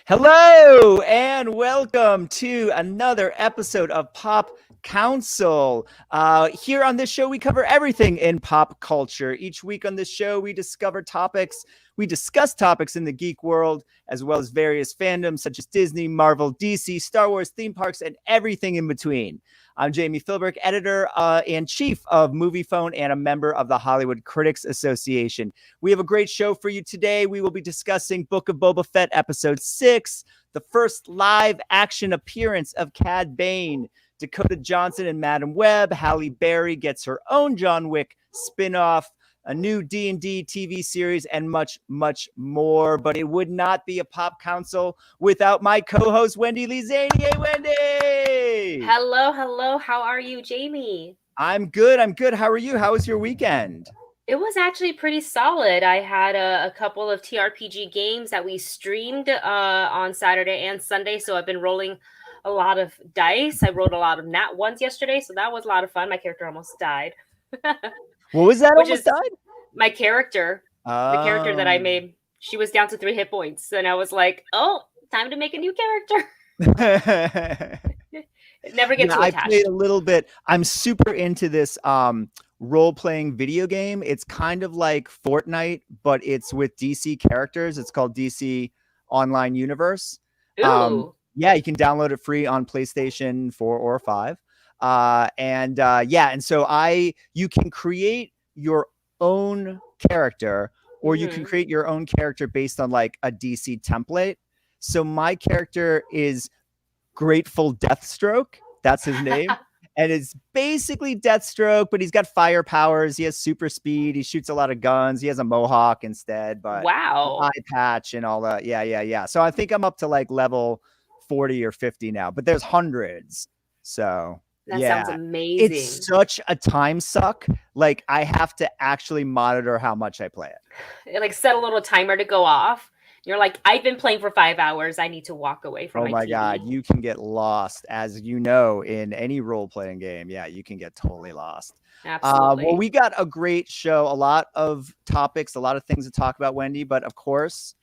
Hello and welcome to another episode of Pop Council. Here on this show, we cover everything in pop culture. Each week on this show, we discuss topics in the geek world, as well as various fandoms such as Disney, Marvel, DC, Star Wars, theme parks, and everything in between. I'm Jami, Philbrick, editor and chief of Movie Phone and a member of the Hollywood Critics Association. We have a great show for you today. We will be discussing Book of Boba Fett Episode 6, the first live action appearance of Cad Bane, Dakota Johnson and Madam Web, Halle Berry gets her own John Wick spinoff, a new D&D TV series, and much, much more. But it would not be a Pop Council without my co-host, Wendy Lee. Hey, Wendy! Hello. How are you, Jami? I'm good. How are you? How was your weekend? It was actually pretty solid. I had a couple of TRPG games that we streamed on Saturday and Sunday, so I've been rolling a lot of dice. I rolled a lot of nat ones yesterday, so that was a lot of fun. My character almost died. What was that? Almost died? My character. The character that I made. She was down to 3 hit points, and I was like, "Oh, time to make a new character." Never get too attached. I played a little bit. I'm super into this role-playing video game. It's kind of like Fortnite, but it's with DC characters. It's called DC Online Universe. Ooh. Yeah, you can download it free on PlayStation 4 or 5. And so you can create your own character, or you can create your own character based on like a DC template. So my character is Grateful Deathstroke. That's his name. And it's basically Deathstroke, but he's got fire powers. He has super speed. He shoots a lot of guns. He has a mohawk instead, but wow, eye patch and all that. Yeah. So I think I'm up to like level 40 or 50 now, but there's hundreds. So that sounds amazing. It's such a time suck. Like I have to actually monitor how much I play it. Like set a little timer to go off. You're like, I've been playing for 5 hours. I need to walk away from my TV. Oh my God, you can get lost, as you know, in any role-playing game. Yeah, you can get totally lost. Absolutely. Well, we got a great show, a lot of topics, a lot of things to talk about, Wendy. But of course,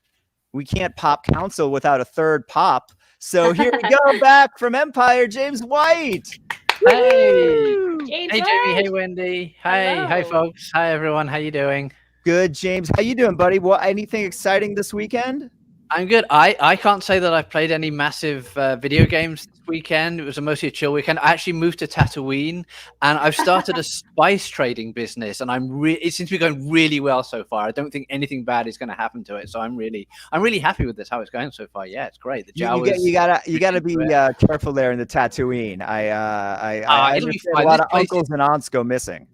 we can't Pop Council without a third pop. So here we go, back from Empire, James White. Hey, James hey, White. Jami. Hey, Wendy. Hi, folks. Hi, everyone. How you doing? Good, James. How you doing, buddy? What? Anything exciting this weekend? I'm good. I can't say that I've played any massive video games this weekend. It was mostly a chill weekend. I actually moved to Tatooine, and I've started a spice trading business, and it seems to be going really well so far. I don't think anything bad is going to happen to it, so I'm really happy with this. How it's going so far. Yeah, it's great. You gotta be careful there in the Tatooine. I understand a lot of uncles and aunts go missing.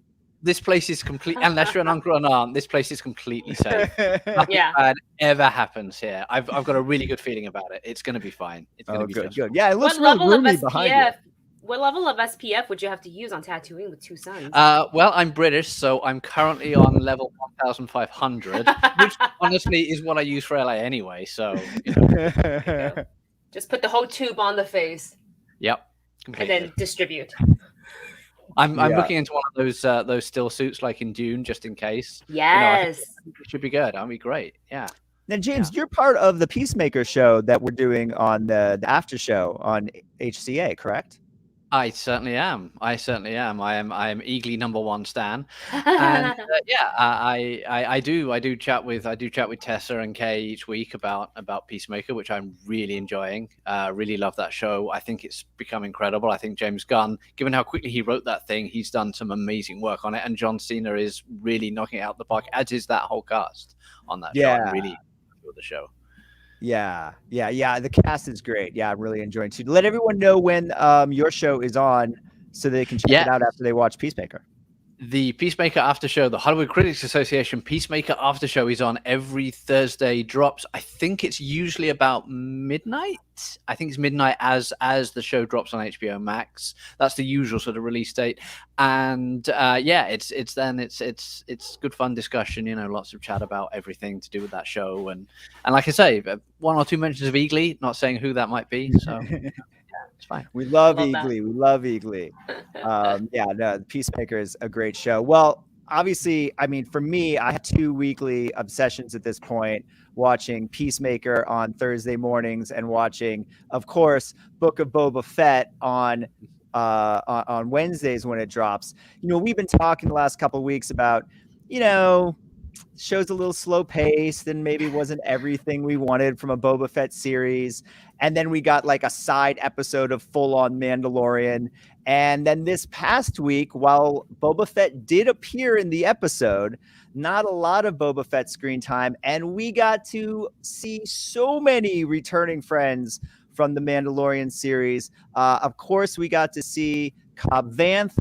This place is complete, unless you're an uncle or an aunt, this place is completely safe. Nothing Yeah. bad ever happens here. I've got a really good feeling about it. It's going to be fine. It's going to be good. good. Yeah, it looks What really level of roomy behind you. What level of SPF would you have to use on Tatooine with 2 suns? Well, I'm British, so I'm currently on level 1,500, which honestly is what I use for LA anyway. So, just put the whole tube on the face. Yep. Completely. And then distribute. I'm looking into one of those still suits like in Dune, just in case. Yes. I think it should be good. That'd be great. Yeah. Now, James, you're part of the Peacemaker show that we're doing on the after show on HCA, correct? I certainly am. I am eagerly #1 stan, and I do chat with Tessa and Kay each week about Peacemaker, which I'm really enjoying. Really love that show. I think it's become incredible. I think James Gunn, given how quickly he wrote that thing, he's done some amazing work on it, and John Cena is really knocking it out the park, as is that whole cast on that show. I'm really enjoying the show. Yeah. The cast is great. Yeah, I'm really enjoying it too. Let everyone know when your show is on so they can check it out after they watch Peacemaker. The Peacemaker After Show, the Hollywood Critics Association Peacemaker After Show is on every Thursday. Drops. I think it's usually about midnight. I think it's midnight as the show drops on HBO Max. That's the usual sort of release date. And it's good fun discussion. You know, lots of chat about everything to do with that show. And like I say, 1 or 2 mentions of Eagly. Not saying who that might be. So. It's fine. We love Eagly. We love Eagly. Peacemaker is a great show. Well, obviously, I mean, for me, I have 2 weekly obsessions at this point, watching Peacemaker on Thursday mornings and watching, of course, Book of Boba Fett on Wednesdays when it drops. We've been talking the last couple of weeks about, you know, show's a little slow paced and maybe wasn't everything we wanted from a Boba Fett series. And then we got like a side episode of full on Mandalorian. And then this past week, while Boba Fett did appear in the episode, not a lot of Boba Fett screen time. And we got to see so many returning friends from the Mandalorian series. Of course, we got to see Cobb Vanth.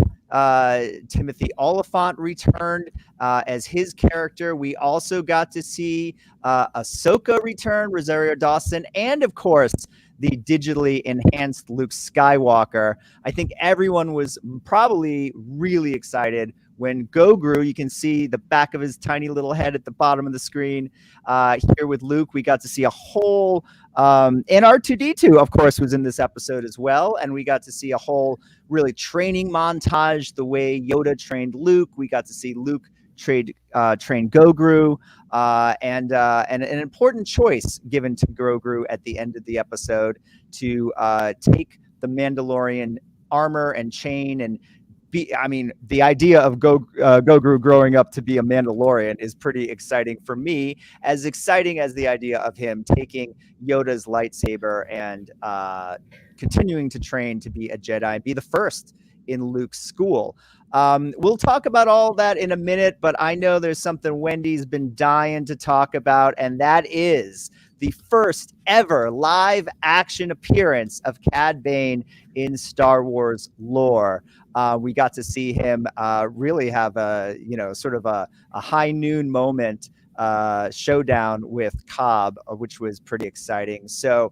Timothy Oliphant returned as his character. We also got to see Ahsoka return, Rosario Dawson, and of course, the digitally enhanced Luke Skywalker. I think everyone was probably really excited when Gogru, you can see the back of his tiny little head at the bottom of the screen. Here with Luke, we got to see a whole, and R2-D2, of course, was in this episode as well. And we got to see a whole really training montage, the way Yoda trained Luke. We got to see Luke train Gogru, and an important choice given to Gogru at the end of the episode to take the Mandalorian armor and chain and the idea of Gogru growing up to be a Mandalorian is pretty exciting for me, as exciting as the idea of him taking Yoda's lightsaber and continuing to train to be a Jedi and be the first in Luke's school. We'll talk about all that in a minute, but I know there's something Wendy's been dying to talk about, and that is the first ever live action appearance of Cad Bane in Star Wars lore. We got to see him really have a sort of a high noon moment showdown with Cobb, which was pretty exciting. So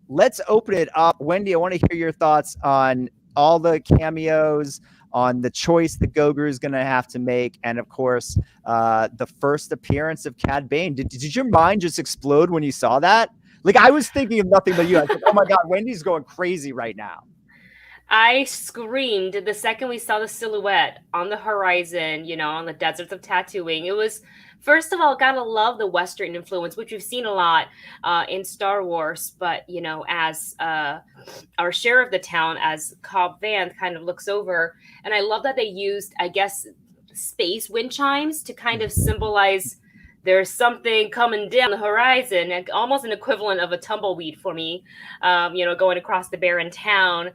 let's open it up. Wendy, I want to hear your thoughts on all the cameos, on the choice that Gogru is going to have to make, and of course, the first appearance of Cad Bane. Did your mind just explode when you saw that? Like, I was thinking of nothing but you. I was like, oh my God, Wendy's going crazy right now. I screamed the second we saw the silhouette on the horizon, on the deserts of Tatooine. It was, first of all, gotta love the Western influence, which we've seen a lot in Star Wars. But, as our sheriff of the town, as Cobb Vanth kind of looks over, and I love that they used, I guess, space wind chimes to kind of symbolize there's something coming down the horizon, and almost an equivalent of a tumbleweed for me, going across the barren town.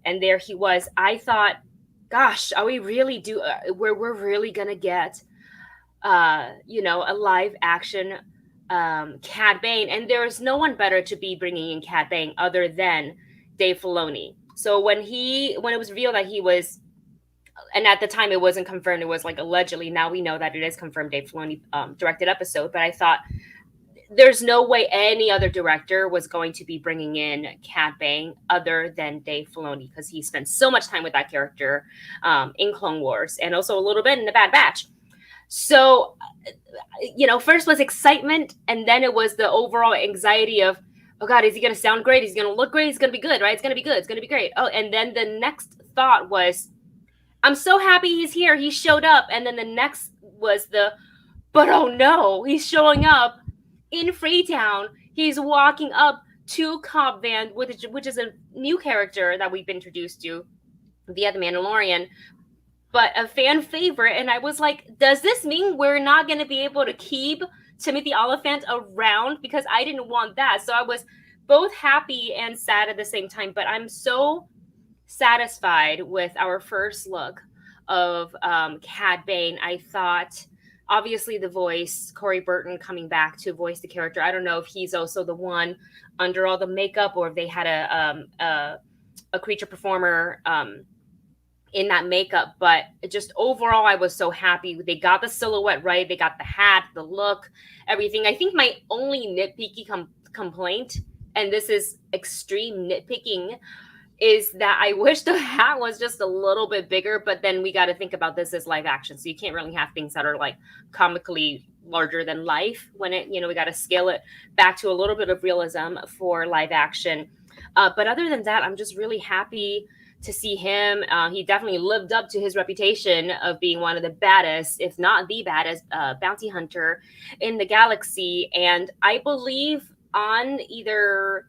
And there he was. I thought, gosh, are we really we're really going to get, a live action Cad Bane. And there is no one better to be bringing in Cad Bane other than Dave Filoni. So when it was revealed that he was, and at the time it wasn't confirmed, it was like allegedly, now we know that it is confirmed, Dave Filoni directed episode. But I thought, there's no way any other director was going to be bringing in Cad Bane other than Dave Filoni, because he spent so much time with that character in Clone Wars and also a little bit in The Bad Batch. So, first was excitement, and then it was the overall anxiety of, oh God, is he going to sound great? Is he going to look great? He's going to be good, right? It's going to be good. It's going to be great. Oh, and then the next thought was, I'm so happy he's here. He showed up. And then the next was but oh no, he's showing up in Freetown. He's walking up to Cobb Vanth, which is a new character that we've been introduced to via The Mandalorian, but a fan favorite. And I was like, does this mean we're not going to be able to keep Timothy Oliphant around? Because I didn't want that. So I was both happy and sad at the same time, but I'm so satisfied with our first look of Cad Bane. I thought, obviously, the voice, Corey Burton coming back to voice the character. I don't know if he's also the one under all the makeup, or if they had a creature performer in that makeup. But just overall, I was so happy. They got the silhouette right. They got the hat, the look, everything. I think my only nitpicky complaint, and this is extreme nitpicking, is that I wish the hat was just a little bit bigger, but then we got to think about this as live action. So you can't really have things that are like comically larger than life when we got to scale it back to a little bit of realism for live action. But other than that, I'm just really happy to see him. He definitely lived up to his reputation of being one of the baddest, if not the baddest, bounty hunter in the galaxy. And I believe on either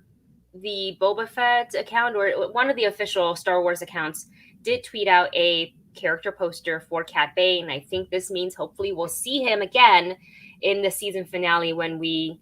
the Boba Fett account or one of the official Star Wars accounts did tweet out a character poster for Cad Bane. I think this means hopefully we'll see him again in the season finale when we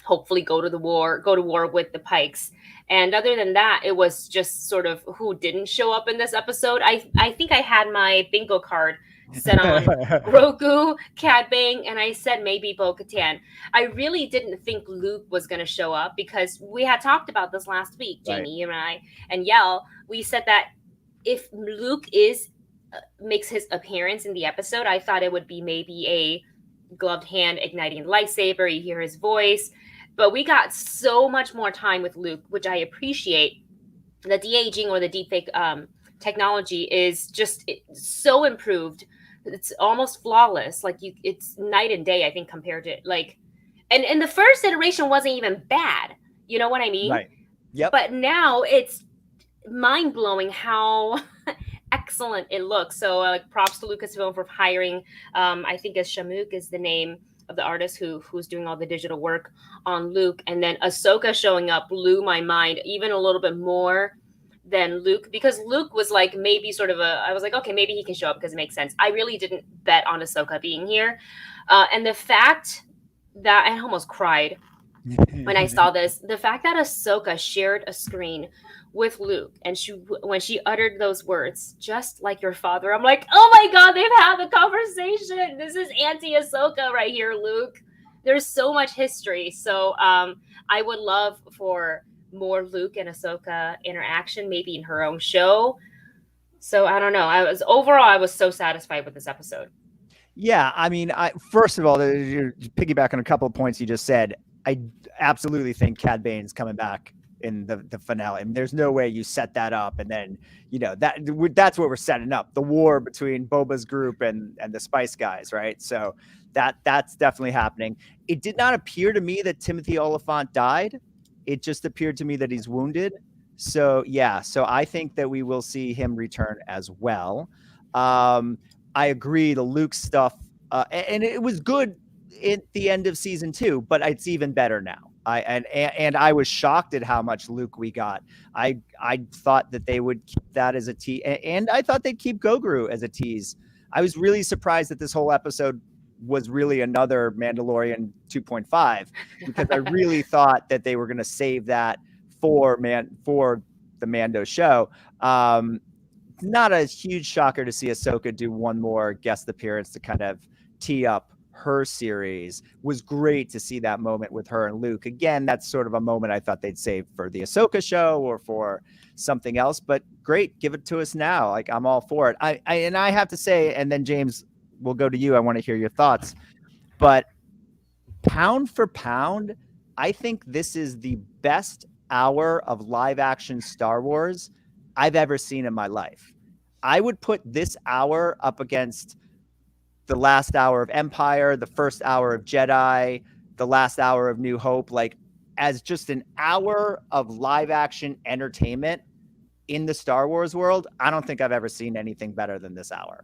hopefully go to war with the Pikes. And other than that, it was just sort of who didn't show up in this episode. I think I had my bingo card set on Grogu, Cad Bane, and I said maybe Bo-Katan. I really didn't think Luke was going to show up because we had talked about this last week, Jami, you and I, and Yell. We said that if Luke makes his appearance in the episode, I thought it would be maybe a gloved hand igniting lightsaber. You hear his voice. But we got so much more time with Luke, which I appreciate. The de-aging or the deepfake technology is just so improved. It's almost flawless. Like it's night and day, I think, compared to and the first iteration wasn't even bad. You know what I mean? Right. Yep. But now it's mind-blowing how excellent it looks. So props to Lucasfilm for hiring, I think Shamuk is the name of the artist who's doing all the digital work on Luke. And then Ahsoka showing up blew my mind even a little bit more than Luke, because Luke was like maybe sort of I was like, okay, maybe he can show up because it makes sense. I really didn't bet on Ahsoka being here. And the fact that I almost cried when I saw this, the fact that Ahsoka shared a screen with Luke and when she uttered those words, just like your father, I'm like, oh my God, they've had the conversation. This is Auntie Ahsoka right here, Luke. There's so much history. So I would love for more Luke and Ahsoka interaction, maybe in her own show. So I don't know. I was so satisfied with this episode. Yeah, I mean, first of all, you're piggybacking on a couple of points you just said. I absolutely think Cad Bane's coming back in the finale. I mean, there's no way you set that up and then, that's what we're setting up, the war between Boba's group and the Spice Guys, right? So that's definitely happening. It did not appear to me that Timothy Olyphant died. It just appeared to me that he's wounded. So yeah, so I think that we will see him return as well. I agree, the Luke stuff, and it was good at the end of season 2, but it's even better now. And I was shocked at how much Luke we got. I thought that they would keep that as a tease, and I thought they'd keep Goguru as a tease. I was really surprised that this whole episode was really another Mandalorian 2.5, because I really thought that they were going to save that for the Mando show. Not a huge shocker to see Ahsoka do one more guest appearance to kind of tee up her series. Was great to see that moment with her and Luke. Again, that's sort of a moment I thought they'd save for the Ahsoka show or for something else, but great, give it to us now. Like, I'm all for it. I have to say, and then James, we'll go to you. I want to hear your thoughts, but pound for pound, I think this is the best hour of live action Star Wars I've ever seen in my life. I would put this hour up against the last hour of Empire, the first hour of Jedi, the last hour of New Hope, like as just an hour of live action entertainment in the Star Wars world. I don't think I've ever seen anything better than this hour.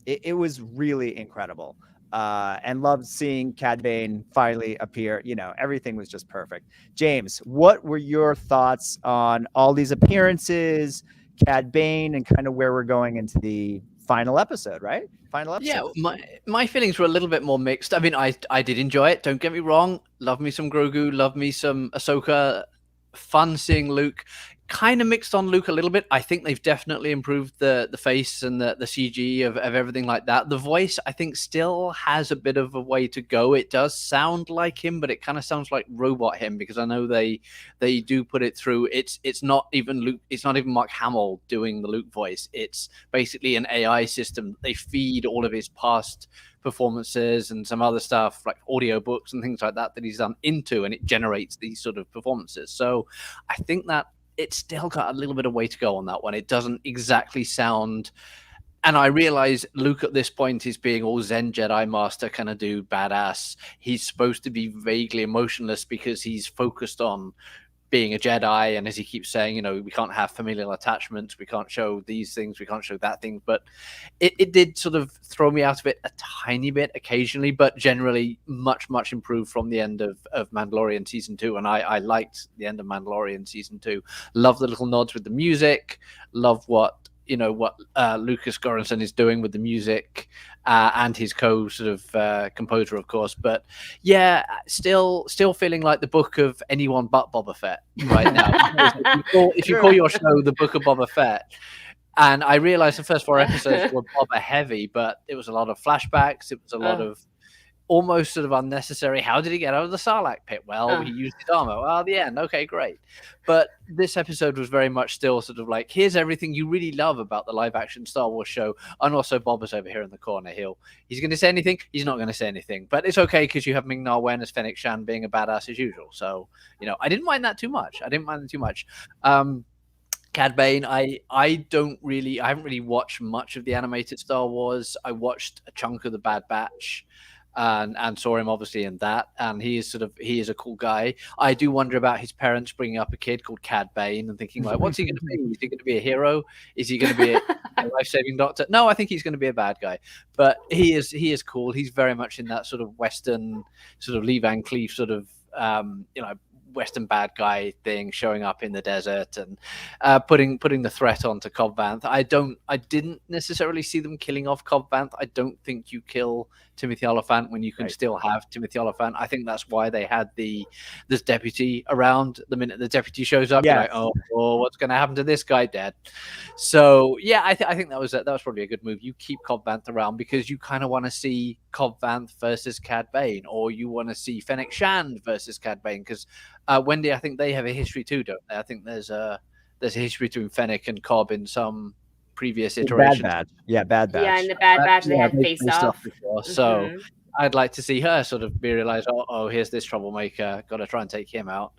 It was really incredible. And loved seeing Cad Bane finally appear. Everything was just perfect. James, what were your thoughts on all these appearances, Cad Bane, and kind of where we're going into the final episode, right? Final episode. Yeah, my feelings were a little bit more mixed. I mean, I did enjoy it. Don't get me wrong. Love me some Grogu. Love me some Ahsoka. Fun seeing Luke. Kind of mixed on Luke a little bit. I think they've definitely improved the face and the CG of everything like that. The voice, I think, still has a bit of a way to go. It does sound like him, but it kind of sounds like robot him, because I know they do put it through. It's not even Luke. It's not even Mark Hamill doing the Luke voice. It's basically an AI system. They feed all of his past performances and some other stuff like audiobooks and things like that he's done into, and it generates these sort of performances. So I think that it's still got a little bit of way to go on that one. It doesn't exactly sound, and I realize Luke at this point is being all Zen Jedi Master kind of dude, badass. He's supposed to be vaguely emotionless because he's focused on being a Jedi, and as he keeps saying, you know, we can't have familial attachments, we can't show these things, we can't show that thing. But it did sort of throw me out of it a tiny bit occasionally, but generally much improved from the end of Mandalorian season 2. And I liked the end of Mandalorian season 2. Love the little nods with the music. Love what Lucas Göransson is doing with the music, and his composer, of course. But yeah, still feeling like the book of anyone but Boba Fett right now. if you call your show the Book of Boba Fett, and I realized the first 4 episodes were Boba heavy, but it was a lot of flashbacks. It was a lot of almost sort of unnecessary. How did he get out of the Sarlacc pit? Well, he used his armor. Well, the end. Okay, great. But this episode was very much still sort of like, here's everything you really love about the live action Star Wars show. And also Boba's over here in the corner. He's going to say anything. He's not going to say anything. But it's okay because you have Ming-Na Wen as Fennec Shan being a badass as usual. So, you know, I didn't mind that too much. Cad Bane, I haven't really watched much of the animated Star Wars. I watched a chunk of the Bad Batch. And saw him obviously in that, and he is a cool guy. I do wonder about his parents bringing up a kid called Cad Bane and thinking like, what's he going to be? Is he going to be a hero? Is he going to be a life-saving doctor? No, I think he's going to be a bad guy. But he is cool. He's very much in that sort of Western, sort of Lee Van Cleef sort of Western bad guy thing, showing up in the desert and putting the threat onto Cobb Vanth. I didn't necessarily see them killing off Cobb Vanth. I don't think you kill Timothy Olyphant when you can still have Timothy Olyphant. I think that's why they had this deputy around. The minute the deputy shows up, you're like, oh, what's going to happen to this guy? Dead. So yeah, I think that was probably a good move. You keep Cobb Vanth around because you kind of want to see Cobb Vanth versus Cad Bane, or you want to see Fennec Shand versus Cad Bane, because Wendy, I think they have a history too, don't they? I think there's a history between Fennec and Cobb in some previous iterations. Bad Batch. Yeah, in the Bad Batch they had faced off before. So I'd like to see her sort of be realized, oh, here's this troublemaker, got to try and take him out.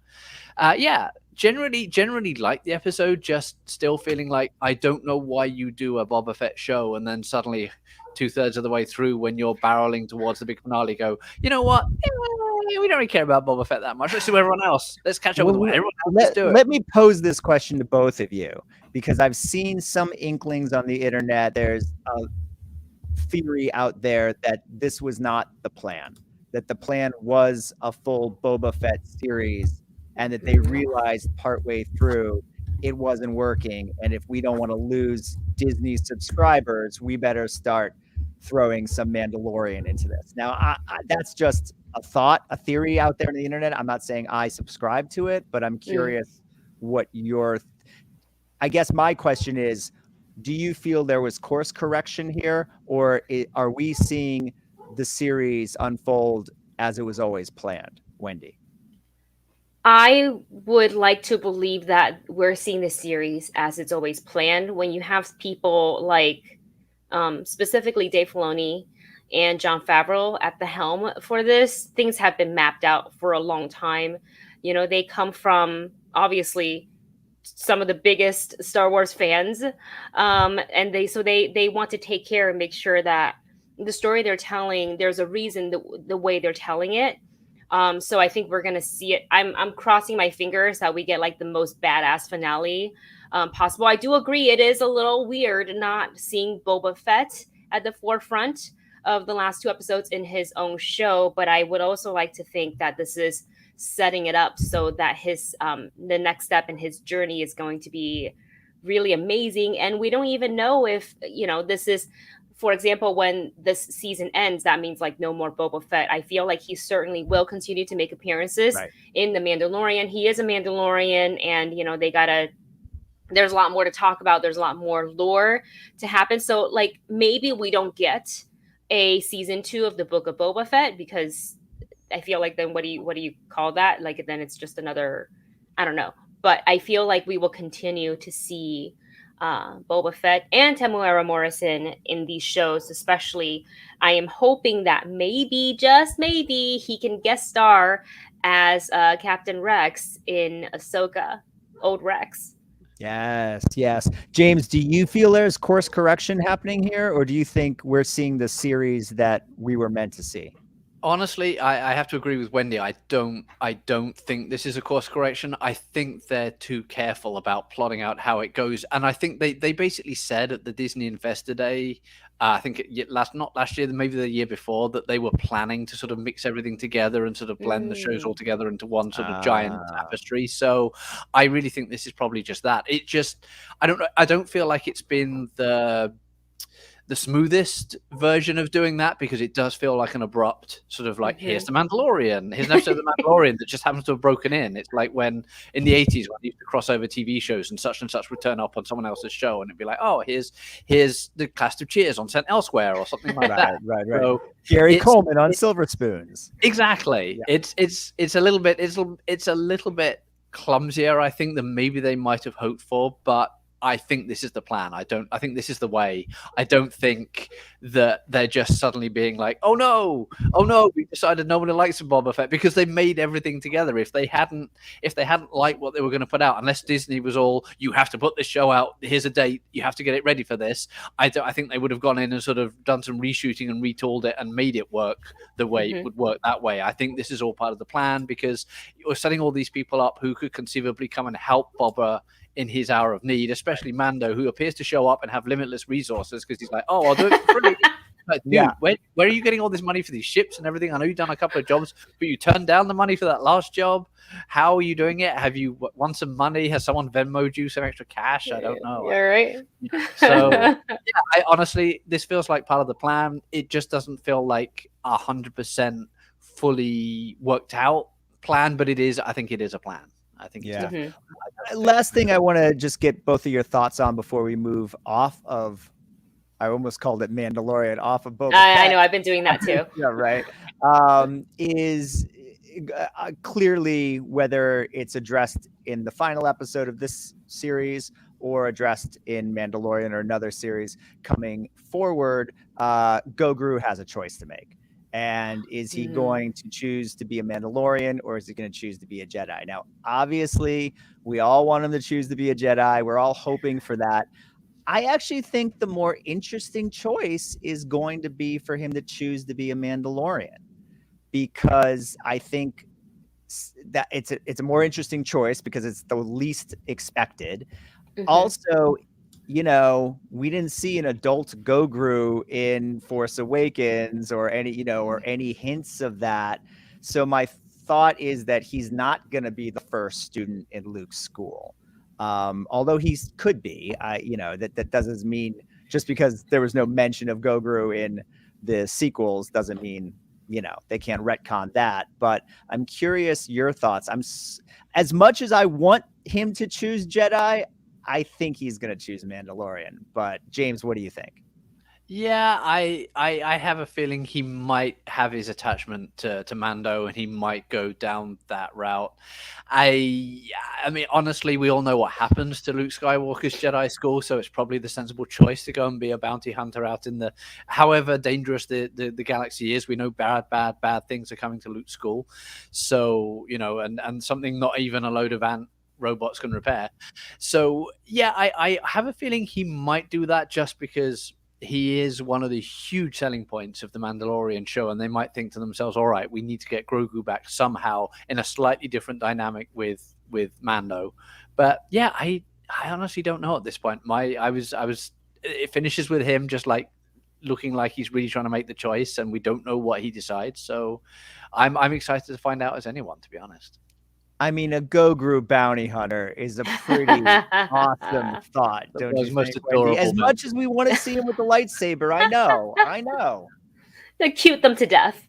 Generally like the episode, just still feeling like I don't know why you do a Boba Fett show and then suddenly 2/3 of the way through, when you're barreling towards the big finale, go, you know what? We don't really care about Boba Fett that much. Let's do everyone else. Let's catch up with what everyone else is doing. Let me pose this question to both of you, because I've seen some inklings on the internet. There's a theory out there that this was not the plan, that the plan was a full Boba Fett series, and that they realized partway through it wasn't working. And if we don't want to lose Disney subscribers, we better start throwing some Mandalorian into this. Now, that's just a thought, a theory out there on the internet. I'm not saying I subscribe to it, but I'm curious what I guess my question is, do you feel there was course correction here, or are we seeing the series unfold as it was always planned? Wendy? I would like to believe that we're seeing the series as it's always planned. When you have people like specifically Dave Filoni and Jon Favreau at the helm for this, things have been mapped out for a long time. You know, they come from obviously some of the biggest Star Wars fans, and they want to take care and make sure that the story they're telling, there's a reason the way they're telling it. So I think we're gonna see it. I'm crossing my fingers that we get like the most badass finale possible. I do agree it is a little weird not seeing Boba Fett at the forefront of the last 2 episodes in his own show, but I would also like to think that this is setting it up so that his the next step in his journey is going to be really amazing. And we don't even know if, you know, this is, for example, when this season ends, that means like no more Boba Fett. I feel like he certainly will continue to make appearances in The Mandalorian. He is a Mandalorian, and, you know, there's a lot more to talk about. There's a lot more lore to happen. So like maybe we don't get a season 2 of the Book of Boba Fett, because I feel like then what do you call that? Like then it's just another, I don't know. But I feel like we will continue to see Boba Fett and Temuera Morrison in these shows, especially. I am hoping that maybe, just maybe, he can guest star as Captain Rex in Ahsoka, Old Rex. Yes. James, do you feel there's course correction happening here, or do you think we're seeing the series that we were meant to see? Honestly, I have to agree with Wendy. I don't think this is a course correction. I think they're too careful about plotting out how it goes, and I think they basically said at the Disney Investor Day, I think not last year, maybe the year before, that they were planning to sort of mix everything together and sort of blend the shows all together into one sort of giant tapestry. So I really think this is probably just that. It just I don't know. I don't feel like it's been the smoothest version of doing that, because it does feel like an abrupt sort of like, here's the Mandalorian, here's an episode of the Mandalorian that just happens to have broken in. It's like when in the 80s when they used to cross over TV shows and such would turn up on someone else's show and it'd be like, oh, here's the cast of Cheers on Sent Elsewhere or something like that. Right. So Gary Coleman on Silver Spoons. Exactly. Yeah. It's a little bit clumsier, I think, than maybe they might have hoped for, but I think this is the plan. I think this is the way. I don't think that they're just suddenly being like, oh no, we decided no one likes Boba Fett, because they made everything together. If they hadn't liked what they were going to put out, unless Disney was all, you have to put this show out, here's a date, you have to get it ready for this, I think they would have gone in and sort of done some reshooting and retooled it and made it work the way it would work that way. I think this is all part of the plan, because you're setting all these people up who could conceivably come and help Boba in his hour of need, especially Mando, who appears to show up and have limitless resources because he's like, oh, I'll do it for free. Like, dude, where are you getting all this money for these ships and everything? I know you've done a couple of jobs, but you turned down the money for that last job. How are you doing it? Have you won some money? Has someone Venmo'd you some extra cash? I don't know. Yeah, right. So, yeah, honestly, this feels like part of the plan. It just doesn't feel like 100% fully worked out plan, but I think it is a plan. I think it's Last thing I want to just get both of your thoughts on before we move off of, I almost called it Mandalorian, off of Boba Fett. I know, I've been doing that too. Yeah, right. Is clearly, whether it's addressed in the final episode of this series or addressed in Mandalorian or another series coming forward, Grogu has a choice to make. And is he going to choose to be a Mandalorian, or is he going to choose to be a Jedi? Now, obviously, we all want him to choose to be a Jedi. We're all hoping for that. I actually think the more interesting choice is going to be for him to choose to be a Mandalorian, because I think that it's a more interesting choice because it's the least expected. Also, you know, we didn't see an adult Grogu in Force Awakens or any hints of that. So my thought is that he's not going to be the first student in Luke's school. Although he could be, that doesn't mean, just because there was no mention of Grogu in the sequels doesn't mean, they can't retcon that. But I'm curious your thoughts. As much as I want him to choose Jedi, I think he's going to choose Mandalorian. But James, what do you think? Yeah, I have a feeling he might have his attachment to Mando, and he might go down that route. I mean, honestly, we all know what happens to Luke Skywalker's Jedi school, so it's probably the sensible choice to go and be a bounty hunter out in the, however dangerous the galaxy is. We know bad things are coming to Luke's school. So, and something not even a load of robots can repair. So, yeah, I have a feeling he might do that, just because he is one of the huge selling points of the Mandalorian show, and they might think to themselves, all right, we need to get Grogu back somehow in a slightly different dynamic with Mando. But yeah, I honestly don't know at this point. It finishes with him just like looking like he's really trying to make the choice, and we don't know what he decides. So I'm excited to find out as anyone, to be honest. I mean, a Grogu bounty hunter is a pretty awesome thought, don't you think, Wendy? As much as we want to see him with the lightsaber, I know. They cute them to death.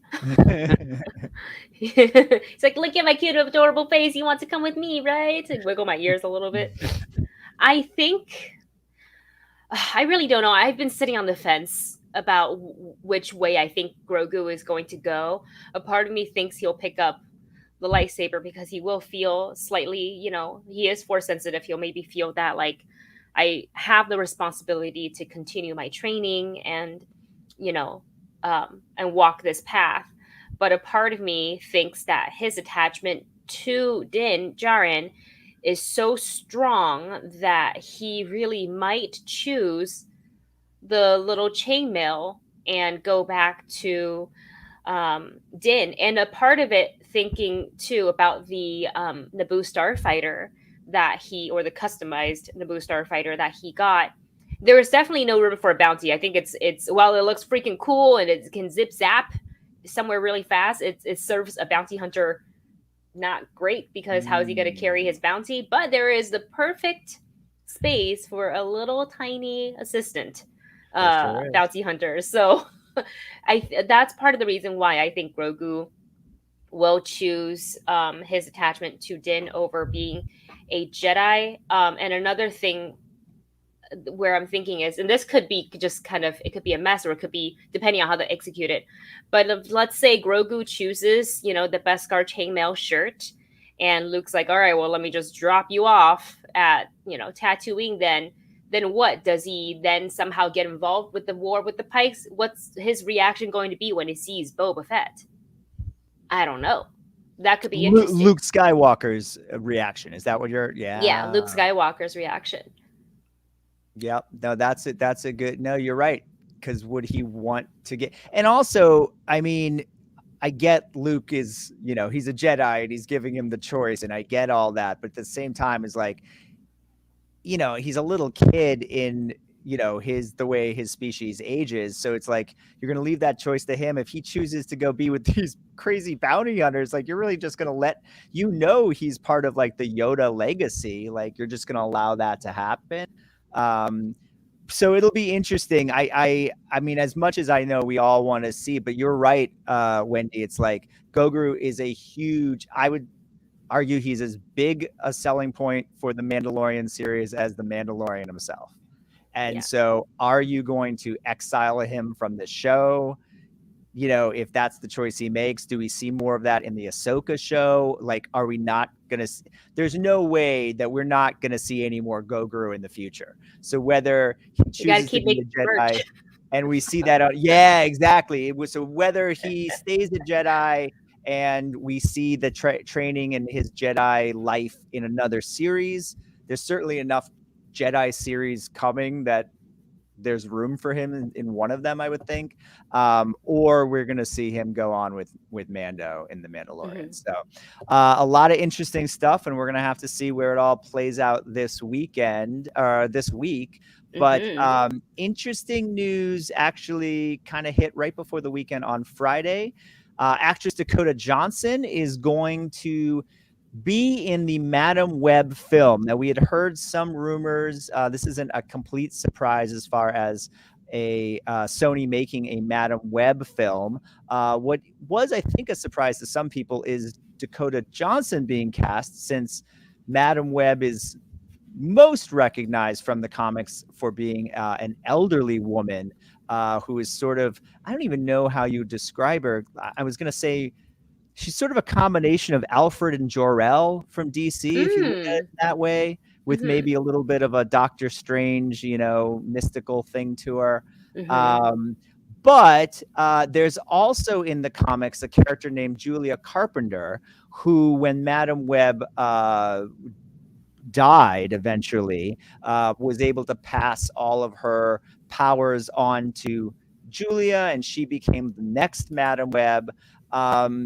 He's like, look at my cute, adorable face. You want to come with me, right? And wiggle my ears a little bit. I think, I really don't know. I've been sitting on the fence about which way I think Grogu is going to go. A part of me thinks he'll pick up the lightsaber because he will feel slightly, he is force sensitive. He'll maybe feel that, like, I have the responsibility to continue my training and, and walk this path. But a part of me thinks that his attachment to Din Djarin is so strong that he really might choose the little chainmail and go back to Din, and a part of it thinking too about the Naboo starfighter that or the customized Naboo starfighter that he got. There is definitely no room for a bounty. I think it's while it looks freaking cool and it can zip zap somewhere really fast, it serves a bounty hunter not great, because how is he going to carry his bounty? But there is the perfect space for a little tiny assistant bounty hunter. So that's part of the reason why I think Grogu will choose his attachment to Din over being a Jedi. And another thing where I'm thinking is, and this could be just kind of, it could be a mess, or it could be depending on how they execute it. But if, let's say Grogu chooses, the Beskar chainmail shirt, and Luke's like, all right, well, let me just drop you off at, Tatooine then what? Does he then somehow get involved with the war with the Pikes? What's his reaction going to be when he sees Boba Fett? I don't know. That could be interesting. Luke Skywalker's reaction. Is that what you're? Yeah, Luke Skywalker's reaction. Yep. No, that's it. That's a good. No, you're right. Because would he want to get? And also, I mean, I get Luke is, he's a Jedi and he's giving him the choice, and I get all that. But at the same time, is like, he's a little kid in, the way his species ages. So it's like, you're going to leave that choice to him. If he chooses to go be with these crazy bounty hunters, like, you're really just going to let, he's part of like the Yoda legacy. Like, you're just going to allow that to happen. So it'll be interesting. I mean, as much as I know we all want to see, but you're right, Wendy. It's like Grogu is a huge, I would argue he's as big a selling point for the Mandalorian series as the Mandalorian himself. And so are you going to exile him from the show? If that's the choice he makes, do we see more of that in the Ahsoka show? Like, are we not going to, there's no way that we're not going to see any more Grogu in the future. So whether he chooses to be a Jedi, and we see that out, yeah, exactly. So whether he stays a Jedi and we see the training and his Jedi life in another series, there's certainly enough Jedi series coming that there's room for him in one of them, I would think. Or we're going to see him go on with Mando in The Mandalorian. So a lot of interesting stuff, and we're going to have to see where it all plays out this week. But interesting news actually kind of hit right before the weekend on Friday. Actress Dakota Johnson is going to be in the Madam Web film. Now, we had heard some rumors. This isn't a complete surprise as far as a Sony making a Madam Web film. What was, I think, a surprise to some people is Dakota Johnson being cast, since Madam Web is most recognized from the comics for being an elderly woman who is sort of, I don't even know how you describe her. I was going to say, she's sort of a combination of Alfred and Jor-El from DC, if you look at it that way, with maybe a little bit of a Doctor Strange, mystical thing to her. But there's also in the comics a character named Julia Carpenter, who, when Madam Web died eventually, was able to pass all of her powers on to Julia, and she became the next Madam Web.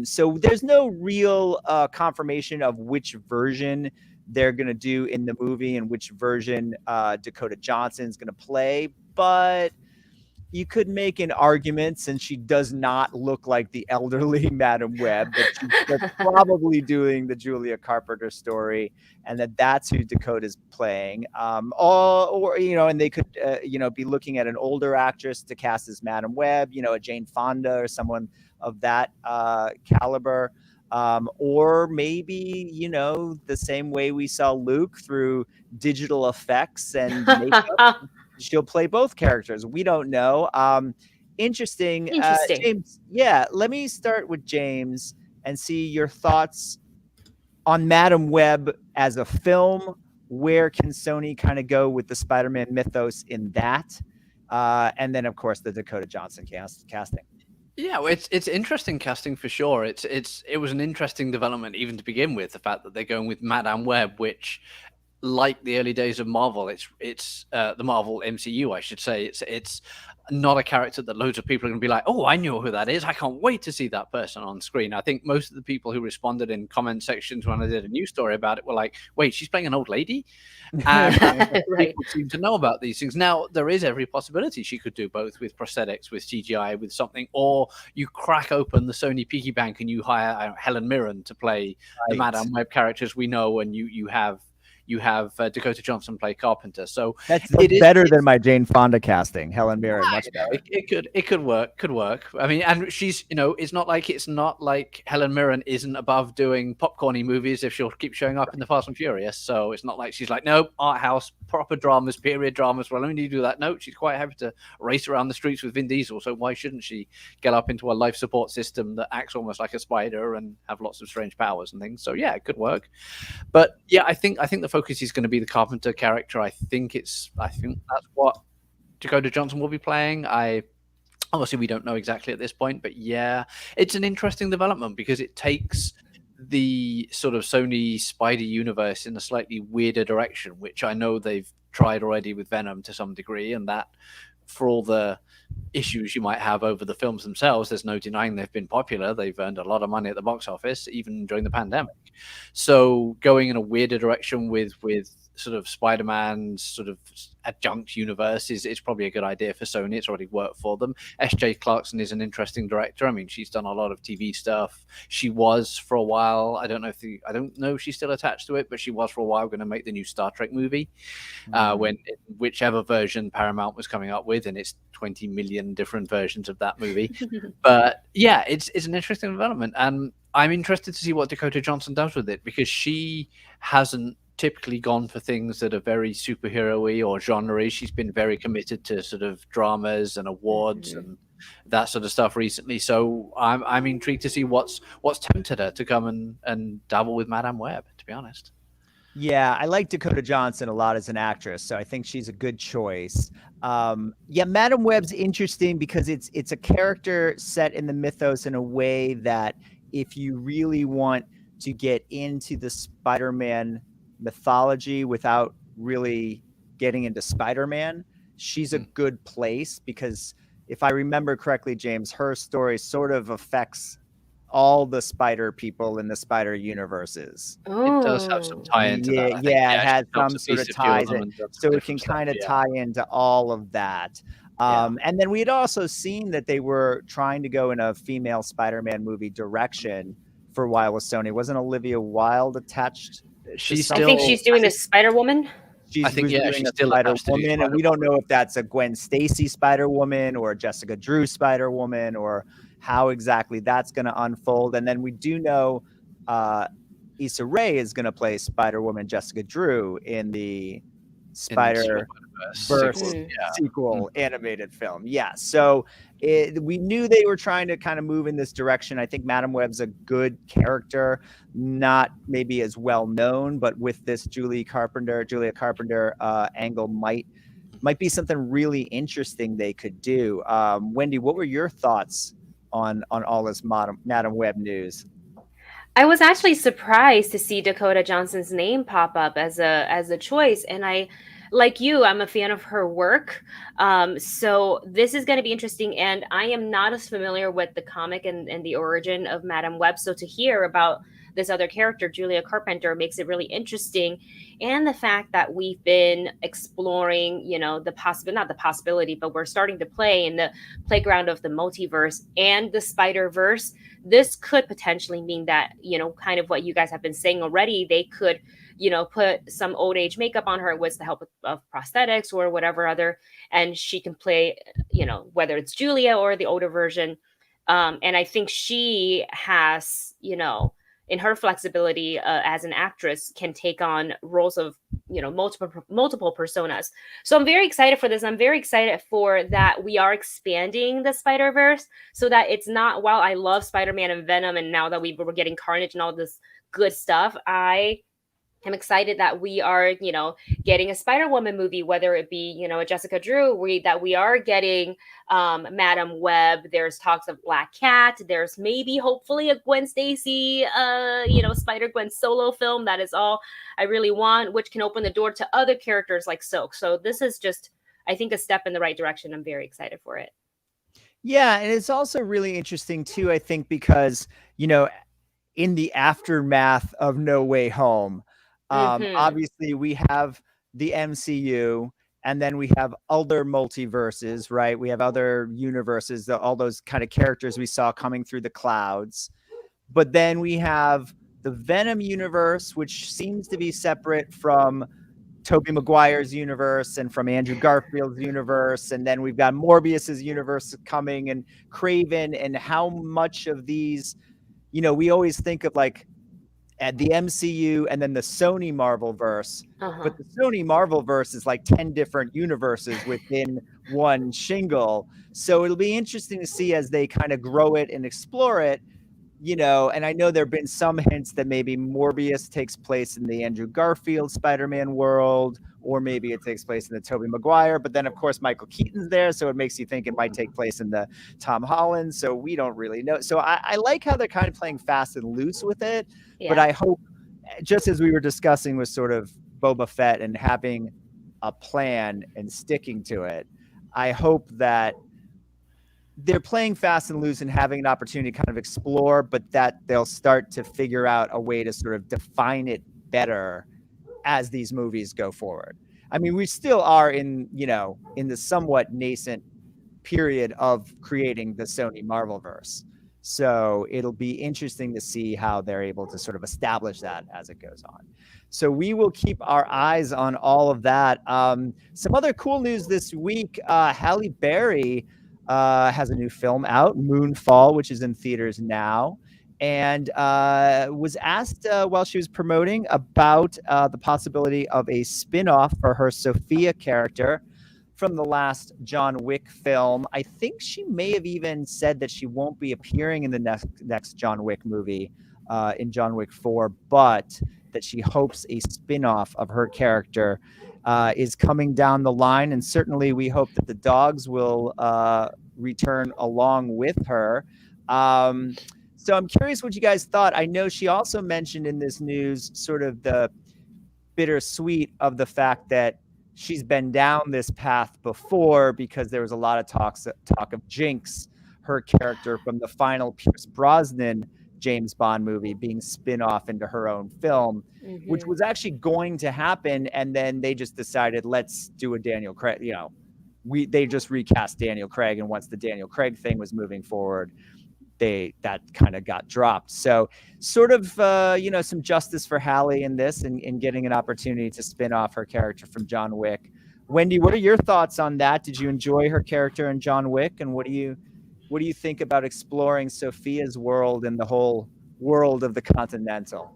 So there's no real confirmation of which version they're going to do in the movie and which version Dakota Johnson's going to play, but you could make an argument, since she does not look like the elderly Madam Web, that she's probably doing the Julia Carpenter story, and that's who Dakota's playing. And they could, be looking at an older actress to cast as Madam Web, a Jane Fonda or someone of that caliber. Or maybe, the same way we saw Luke through digital effects and makeup, she'll play both characters. We don't know. Interesting. James, let me start with James and see your thoughts on Madam Web as a film. Where can Sony kind of go with the Spider-Man mythos in that? And then, of course, the Dakota Johnson casting. Yeah, well, it's interesting casting for sure. It was an interesting development even to begin with, the fact that they're going with Madame Web, which like the early days of Marvel. It's the Marvel MCU, I should say. It's not a character that loads of people are going to be like, oh, I know who that is. I can't wait to see that person on screen. I think most of the people who responded in comment sections when I did a news story about it were like, wait, she's playing an old lady? And Right. people seem to know about these things. Now, there is every possibility she could do both with prosthetics, with CGI, with something, or you crack open the Sony piggy bank and you hire Helen Mirren to play the Right. Madame Web characters we know, and you have Dakota Johnson play Carpenter. So That's it better than my Jane Fonda casting. Helen Mirren, much better. it could work. I mean, and she's, it's not like Helen Mirren isn't above doing popcorny movies if she'll keep showing up in the Fast and Furious. So it's not like she's like, no, art house, proper dramas, period dramas. Well, only do that. No, she's quite happy to race around the streets with Vin Diesel. So why shouldn't she get up into a life support system that acts almost like a spider and have lots of strange powers and things? So yeah, it could work. But yeah, I think the focus is going to be the Carpenter character. I think that's what Dakota Johnson will be playing. Obviously we don't know exactly at this point, but yeah, it's an interesting development because it takes the sort of Sony Spider universe in a slightly weirder direction, which I know they've tried already with Venom to some degree, and that, for all the issues you might have over the films themselves, there's no denying they've been popular. They've earned a lot of money at the box office, even during the pandemic. So going in a weirder direction with sort of Spider-Man's sort of adjunct universe is probably a good idea for Sony. It's already worked for them. S.J. Clarkson is an interesting director. I mean, she's done a lot of TV stuff. She was for a while. I don't know if she's still attached to it, but she was for a while going to make the new Star Trek movie, when whichever version Paramount was coming up with, and it's 20 million different versions of that movie. But yeah, it's an interesting development, and I'm interested to see what Dakota Johnson does with it, because she hasn't typically gone for things that are very superhero-y or genre-y. She's been very committed to sort of dramas and awards and that sort of stuff recently. So I'm intrigued to see what's tempted her to come and dabble with Madame Web, to be honest. Yeah, I like Dakota Johnson a lot as an actress, so I think she's a good choice. Yeah, Madame Web's interesting because it's a character set in the mythos in a way that if you really want to get into the Spider-Man mythology without really getting into Spider-Man, she's a good place, because if I remember correctly, James, her story sort of affects all the spider people in the spider universes. It does have some tie into that. I think. Yeah, it has some sort of ties, so it can kind of tie into all of that. And then we had also seen that they were trying to go in a female Spider-Man movie direction for a while with Sony. Wasn't Olivia Wilde attached? I think she's doing the Spider-Woman. She's doing a Spider-Woman, and we don't know if that's a Gwen Stacy Spider-Woman or a Jessica Drew Spider-Woman, or how exactly that's going to unfold. And then we do know Issa Rae is going to play Spider-Woman Jessica Drew in the Spider-Verse sequel animated film. Yeah, so we knew they were trying to kind of move in this direction. I think Madame Web's a good character, not maybe as well known, but with this Julia Carpenter angle might be something really interesting they could do. Wendy, what were your thoughts on all this Madame Web news? I was actually surprised to see Dakota Johnson's name pop up as a choice, and like you, I'm a fan of her work. So this is going to be interesting, and I am not as familiar with the comic and the origin of Madame Web. So to hear about this other character, Julia Carpenter, makes it really interesting. And the fact that we've been exploring, not the possibility, but we're starting to play in the playground of the multiverse and the Spider-Verse. This could potentially mean that, kind of what you guys have been saying already, they could, put some old age makeup on her with the help of prosthetics or whatever other, and she can play, whether it's Julia or the older version. And I think she has, in her flexibility as an actress, can take on roles of, multiple personas. So I'm very excited for this. I'm very excited for that we are expanding the Spider-Verse, so that it's not, while I love Spider-Man and Venom, and now that we're getting Carnage and all this good stuff, I I'm excited that we are, getting a Spider-Woman movie, whether it be, a Jessica Drew, that we are getting Madam Web. There's talks of Black Cat. There's maybe, hopefully, a Gwen Stacy, Spider-Gwen solo film. That is all I really want, which can open the door to other characters like Silk. So this is just, I think, a step in the right direction. I'm very excited for it. Yeah, and it's also really interesting too, I think, because, in the aftermath of No Way Home, obviously we have the MCU, and then we have other multiverses, right? We have other universes, all those kind of characters we saw coming through the clouds. But then we have the Venom universe, which seems to be separate from Tobey Maguire's universe and from Andrew Garfield's universe. And then we've got Morbius's universe coming, and Craven, and how much of these, we always think of like at the MCU and then the Sony Marvel verse, but the Sony Marvel verse is like 10 different universes within one shingle. So it'll be interesting to see as they kind of grow it and explore it, and I know there've been some hints that maybe Morbius takes place in the Andrew Garfield Spider-Man world, or maybe it takes place in the Tobey Maguire, but then of course Michael Keaton's there, so it makes you think it might take place in the Tom Holland, so we don't really know. So I like how they're kind of playing fast and loose with it, but I hope, just as we were discussing with sort of Boba Fett and having a plan and sticking to it, I hope that they're playing fast and loose and having an opportunity to kind of explore, but that they'll start to figure out a way to sort of define it better as these movies go forward. I mean, we still are in the somewhat nascent period of creating the Sony Marvelverse. So it'll be interesting to see how they're able to sort of establish that as it goes on. So we will keep our eyes on all of that. Some other cool news this week, Halle Berry has a new film out, Moonfall, which is in theaters now, and was asked while she was promoting about the possibility of a spin-off for her Sophia character from the last John Wick film. I think she may have even said that she won't be appearing in the next John Wick movie, in John Wick 4, but that she hopes a spin-off of her character is coming down the line, and certainly we hope that the dogs will return along with her. So I'm curious what you guys thought. I know she also mentioned in this news sort of the bittersweet of the fact that she's been down this path before, because there was a lot of talk of Jinx, her character from the final Pierce Brosnan James Bond movie, being spin off into her own film, which was actually going to happen. And then they just decided, let's do a Daniel Craig, they just recast Daniel Craig. And once the Daniel Craig thing was moving forward, that kind of got dropped. So sort of, some justice for Halle in this, and getting an opportunity to spin off her character from John Wick. Wendy, what are your thoughts on that? Did you enjoy her character in John Wick? And what do you think about exploring Sophia's world and the whole world of the Continental?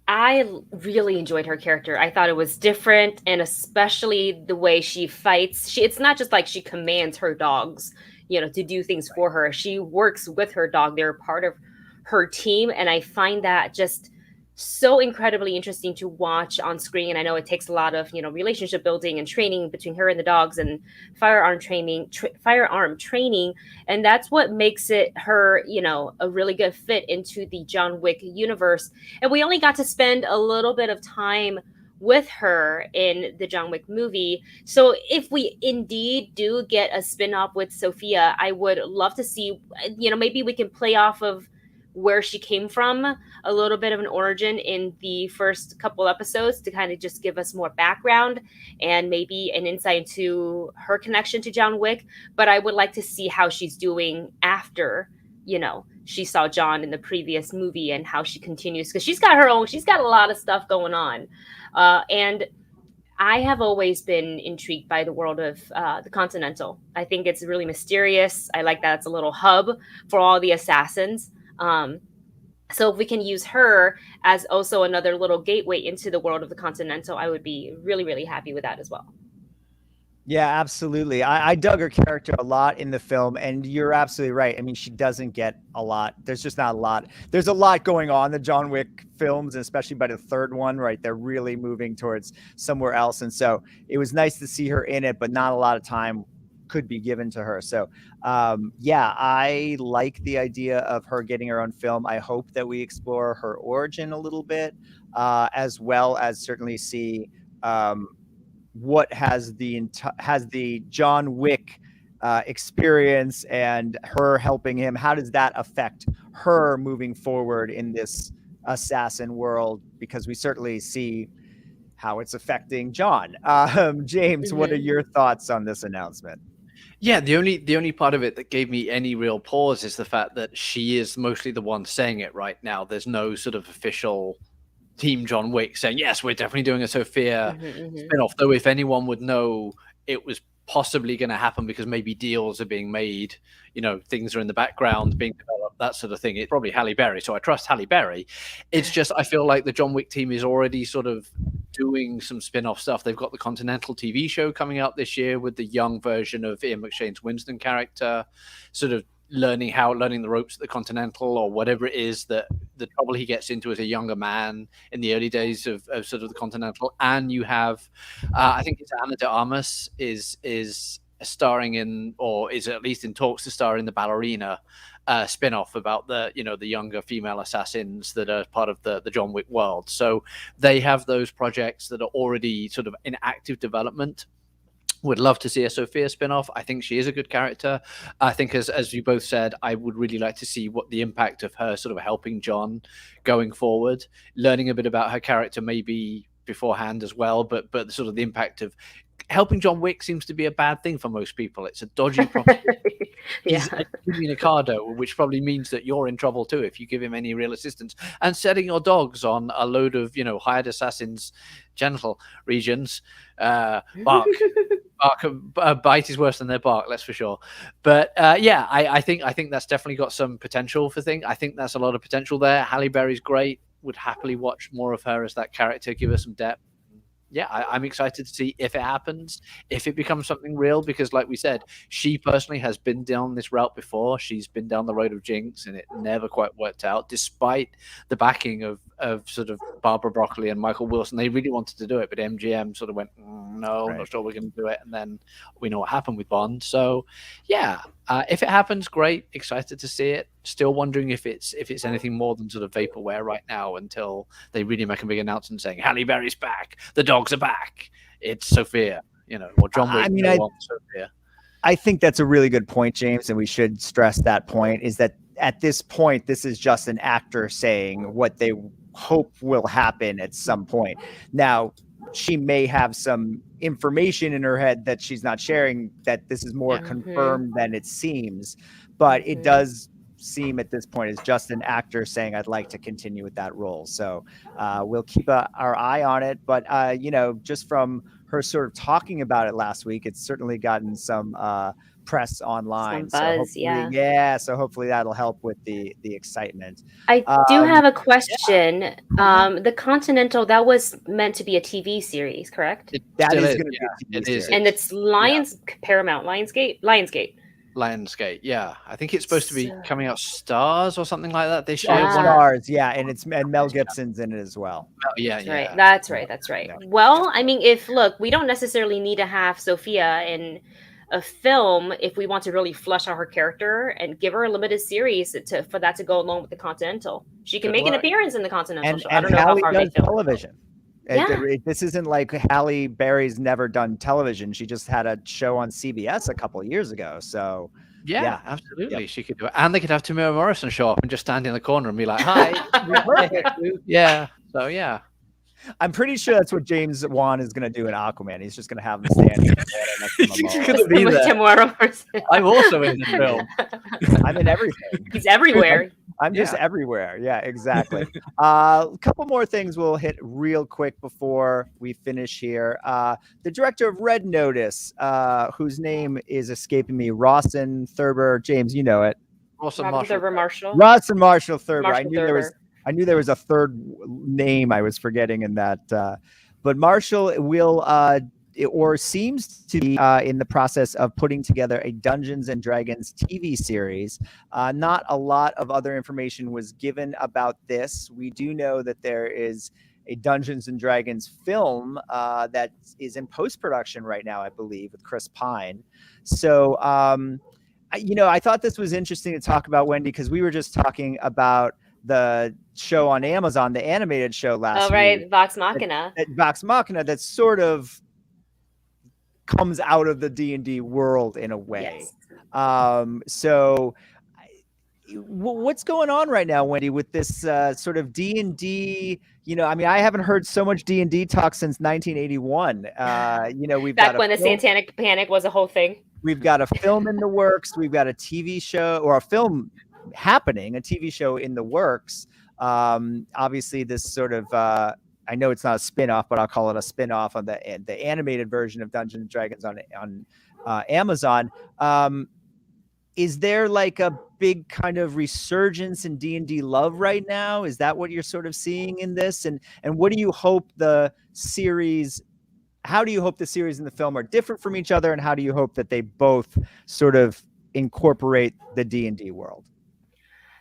I really enjoyed her character. I thought it was different, and especially the way she fights. It's not just like she commands her dogs, to do things for her. She works with her dog. They're part of her team, and I find that just so incredibly interesting to watch on screen. And I know it takes a lot of, relationship building and training between her and the dogs, and firearm training. And that's what makes it her, a really good fit into the John Wick universe. And we only got to spend a little bit of time with her in the John Wick movie. So if we indeed do get a spin-off with Sophia, I would love to see, maybe we can play off of where she came from, a little bit of an origin in the first couple episodes to kind of just give us more background and maybe an insight into her connection to John Wick. But I would like to see how she's doing after, she saw John in the previous movie, and how she continues, because she's got a lot of stuff going on. And I have always been intrigued by the world of the Continental. I think it's really mysterious. I like that it's a little hub for all the assassins. So if we can use her as also another little gateway into the world of the Continental, I would be really, really happy with that as well. Yeah, absolutely. I dug her character a lot in the film, and you're absolutely right. I mean, she doesn't get a lot. There's just not a lot. There's a lot going on in the John Wick films, and especially by the third one, right? They're really moving towards somewhere else. And so it was nice to see her in it, but not a lot of time could be given to her. So yeah, I like the idea of her getting her own film. I hope that we explore her origin a little bit, as well as certainly see what has the John Wick experience and her helping him. How does that affect her moving forward in this assassin world? Because we certainly see how it's affecting John. James, what are your thoughts on this announcement? Yeah, the only part of it that gave me any real pause is the fact that she is mostly the one saying it right now. There's no sort of official Team John Wick saying, yes, we're definitely doing a Sophia spinoff. Though if anyone would know it was possibly going to happen because maybe deals are being made, things are in the background being developed, that sort of thing, it's probably Halle Berry. So I trust Halle Berry. It's just, I feel like the John Wick team is already sort of doing some spin-off stuff. They've got the Continental TV show coming out this year with the young version of Ian McShane's Winston character, sort of learning the ropes at the Continental, or whatever it is that the trouble he gets into as a younger man in the early days of sort of the Continental. And you have I think it's Ana de Armas is starring in, or is at least in talks to star in, the Ballerina spin-off about the younger female assassins that are part of the John Wick world. So they have those projects that are already sort of in active development. Would love to see a Sophia spin-off. I think she is a good character. I think, as you both said, I would really like to see what the impact of her sort of helping John going forward, learning a bit about her character maybe beforehand as well, but sort of the impact of helping John Wick seems to be a bad thing for most people. It's a dodgy proposition. He's incommunicado, which probably means that you're in trouble too if you give him any real assistance. And setting your dogs on a load of hired assassins' genital regions, bark, bite is worse than their bark, that's for sure. But yeah, I think that's definitely got some potential for things. I think that's a lot of potential there. Halle Berry's great. Would happily watch more of her as that character. Give her some depth. Yeah, I'm excited to see if it happens, if it becomes something real, because like we said, she personally has been down this route before. She's been down the road of Jinx, and it never quite worked out, despite the backing of sort of Barbara Broccoli and Michael Wilson. They really wanted to do it, but MGM sort of went, no, right. Not sure we're going to do it. And then we know what happened with Bond. So yeah, if it happens, great. Excited to see it. Still wondering if it's anything more than sort of vaporware right now, until they really make a big announcement saying Halle Berry's back, the dogs are back, it's Sophia, or John Wick. Sophia. I think that's a really good point, James, and we should stress that point, is that at this point, this is just an actor saying what they hope will happen at some point. Now, she may have some information in her head that she's not sharing, that this is more confirmed than it seems, but it does seem at this point as just an actor saying, I'd like to continue with that role. So we'll keep our eye on it. But, just from her sort of talking about it last week, it's certainly gotten some press online. Some buzz, so hopefully that'll help with the excitement. I do have a question. The Continental, that was meant to be a TV series, correct? That is going to be a TV series. And it's Lionsgate. Lionsgate, yeah. I think it's supposed to be coming out Stars or something like that this year. Stars, yeah, and Mel Gibson's in it as well. That's right. Yeah. Well, I mean, we don't necessarily need to have Sophia in a film if we want to really flesh out her character and give her a limited series for that to go along with the Continental. She can make an appearance in the Continental show. I don't know how far they film. Television. This isn't like Halle Berry's never done television. She just had a show on CBS a couple of years ago. So yeah, absolutely. Yep. She could do it. And they could have Tamira Morrison show up and just stand in the corner and be like, hi. Yeah. So yeah. I'm pretty sure that's what James Wan is going to do in Aquaman. He's just going to have him stand in the next to He's going to be there. I'm also in the film. I'm in everything. He's everywhere. I'm just everywhere. Yeah, exactly. A couple more things we'll hit real quick before we finish here. The director of Red Notice, whose name is escaping me, Rawson Thurber. James, you know it. Rawson Marshall Thurber. I knew there was a third name I was forgetting in that. But Marshall will or seems to be in the process of putting together a Dungeons and Dragons TV series. Not a lot of other information was given about this. We do know that there is a Dungeons and Dragons film that is in post-production right now, I believe, with Chris Pine. So, I thought this was interesting to talk about, Wendy, because we were just talking about the show on Amazon, the animated show last week. Vox Machina. Vox Machina that sort of comes out of the D&D world in a way. Yes. So what's going on right now, Wendy, with this sort of D&D? I haven't heard so much D&D talk since 1981. We've back got when the Satanic Panic was a whole thing. We've got a film in the works. We've got a TV show, or a film happening, a TV show in the works. Obviously, this sort of I know it's not a spin-off, but I'll call it a spin-off on the animated version of Dungeons and Dragons on Amazon. Is there like a big kind of resurgence in D&D love right now? Is that what you're sort of seeing in this? And what do you hope the series? How do you hope the series and the film are different from each other? And how do you hope that they both sort of incorporate the D&D world?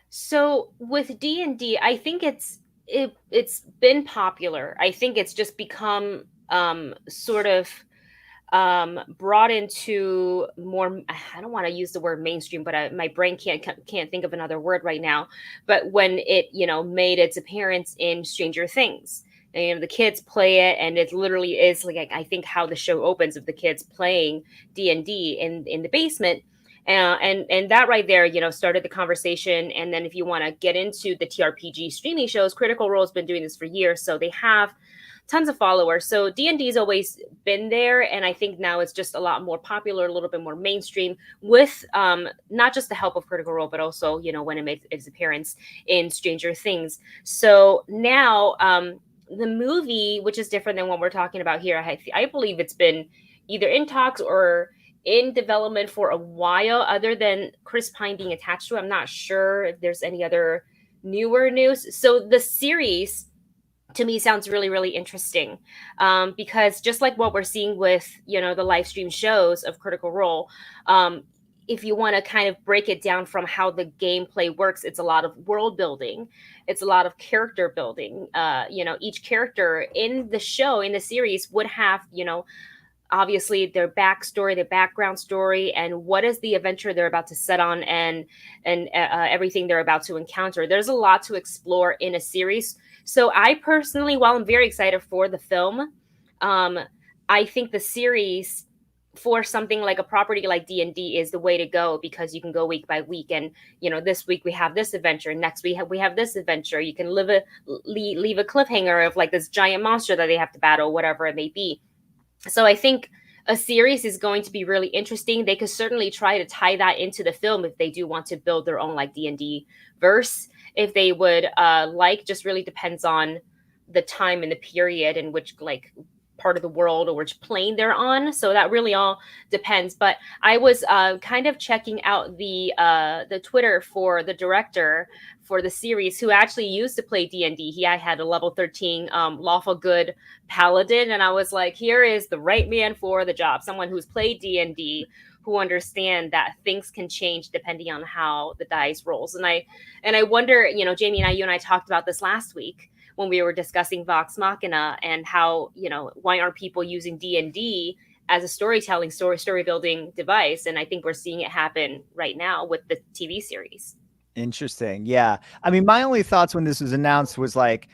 So with D&D, I think it's been popular. I think it's just become sort of brought into more, I don't want to use the word mainstream, but my brain can't think of another word right now. But when it, made its appearance in Stranger Things, and, the kids play it, and it literally is like, I think how the show opens of the kids playing D&D in the basement. And that right there, started the conversation. And then if you want to get into the TRPG streaming shows, Critical Role has been doing this for years. So they have tons of followers. So D&D has always been there. And I think now it's just a lot more popular, a little bit more mainstream with not just the help of Critical Role, but also, when it made its appearance in Stranger Things. So now the movie, which is different than what we're talking about here, I believe it's been either in talks or in development for a while, other than Chris Pine being attached to it. I'm not sure if there's any other newer news. So the series, to me, sounds really, really interesting because just like what we're seeing with, the live stream shows of Critical Role, if you want to kind of break it down from how the gameplay works, it's a lot of world building. It's a lot of character building. Each character in the show, in the series, would have, obviously their backstory, their background story, and what is the adventure they're about to set on, and everything they're about to encounter. There's a lot to explore in a series. So I personally, while I'm very excited for the film, I think the series for something like a property like D&D is the way to go, because you can go week by week, and this week we have this adventure, next week we have this adventure. You can leave a cliffhanger of like this giant monster that they have to battle, whatever it may be. So I think a series is going to be really interesting. They could certainly try to tie that into the film if they do want to build their own like D&D verse. If they would just really depends on the time and the period in which like part of the world or which plane they're on. So that really all depends. But I was kind of checking out the Twitter for the director for the series, who actually used to play D&D. He had a level 13 lawful good paladin. And I was like, here is the right man for the job. Someone who's played D&D, who understand that things can change depending on how the dice rolls. And I wonder, Jamie and you and I talked about this last week when we were discussing Vox Machina and how, why aren't people using D&D as a story building device? And I think we're seeing it happen right now with the TV series. Interesting. Yeah. I mean, my only thoughts when this was announced was like,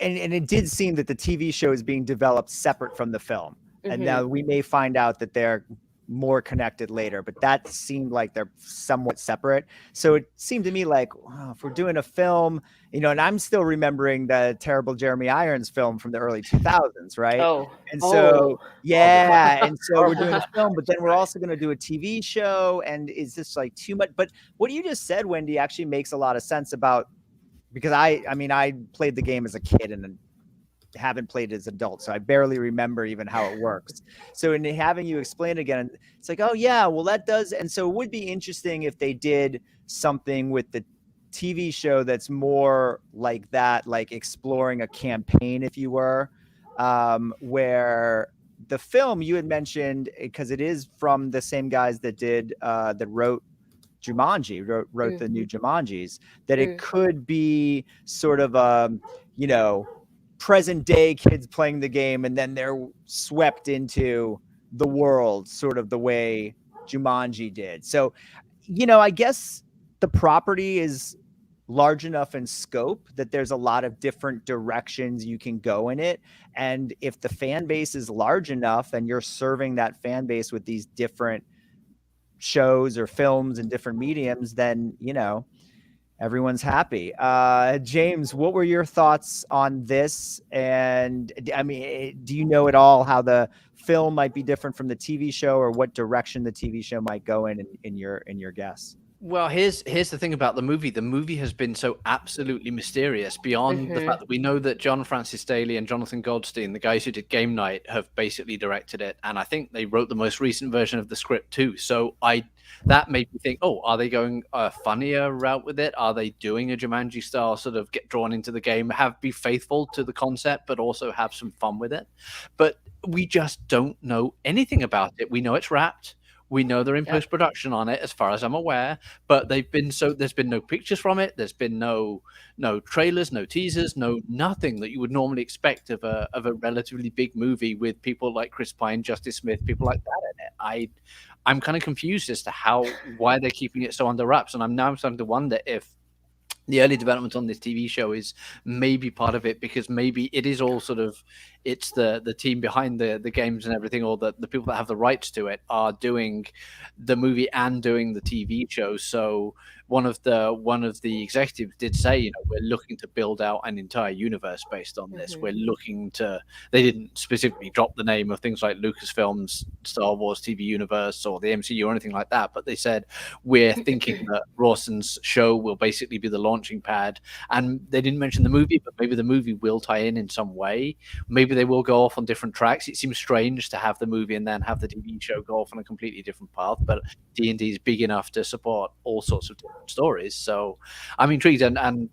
and it did seem that the TV show is being developed separate from the film. Mm-hmm. And now we may find out that they're more connected later, but that seemed like they're somewhat separate. So it seemed to me like, wow, if we're doing a film, and I'm still remembering the terrible Jeremy Irons film from the early 2000s, right? Yeah. And so we're doing a film, but then we're also going to do a TV show. And is this like too much? But what you just said, Wendy, actually makes a lot of sense because I played the game as a kid and haven't played as adult, so I barely remember even how it works. So in having you explain again, it's like, oh yeah, well that does. And so it would be interesting if they did something with the TV show that's more like that, like exploring a campaign, if you were, where the film you had mentioned, because it is from the same guys that wrote Jumanji, wrote the new Jumanjis, that it could be sort of present day kids playing the game and then they're swept into the world sort of the way Jumanji did. So, I guess the property is large enough in scope that there's a lot of different directions you can go in it. And if the fan base is large enough and you're serving that fan base with these different shows or films and different mediums, then, everyone's happy. James, what were your thoughts on this? And I mean, do you know at all how the film might be different from the TV show, or what direction the TV show might go in your guess? Well, here's the thing about the movie. The movie has been so absolutely mysterious beyond the fact that we know that John Francis Daley and Jonathan Goldstein, the guys who did Game Night, have basically directed it. And I think they wrote the most recent version of the script too. So that made me think, are they going a funnier route with it? Are they doing a Jumanji style sort of get drawn into the game, be faithful to the concept, but also have some fun with it? But we just don't know anything about it. We know it's wrapped. We know they're in post-production on it, as far as I'm aware, but there's been no pictures from it. There's been no trailers, no teasers, nothing that you would normally expect of a relatively big movie with people like Chris Pine, Justice Smith, people like that in it. I'm kind of confused as to why they're keeping it so under wraps, and I'm now starting to wonder if the early development on this TV show is maybe part of it, because maybe it is all sort of, it's the team behind the games and everything, or the people that have the rights to it are doing the movie and doing the TV show. So one of the executives did say, we're looking to build out an entire universe based on this. We're looking to, they didn't specifically drop the name of things like Lucasfilm's Star Wars TV universe or the MCU or anything like that, but they said, we're thinking that Rawson's show will basically be the launching pad. And they didn't mention the movie, but maybe the movie will tie in some way. Maybe they will go off on different tracks. It seems strange to have the movie and then have the TV show go off on a completely different path, but D&D is big enough to support all sorts of different stories. So I'm intrigued. And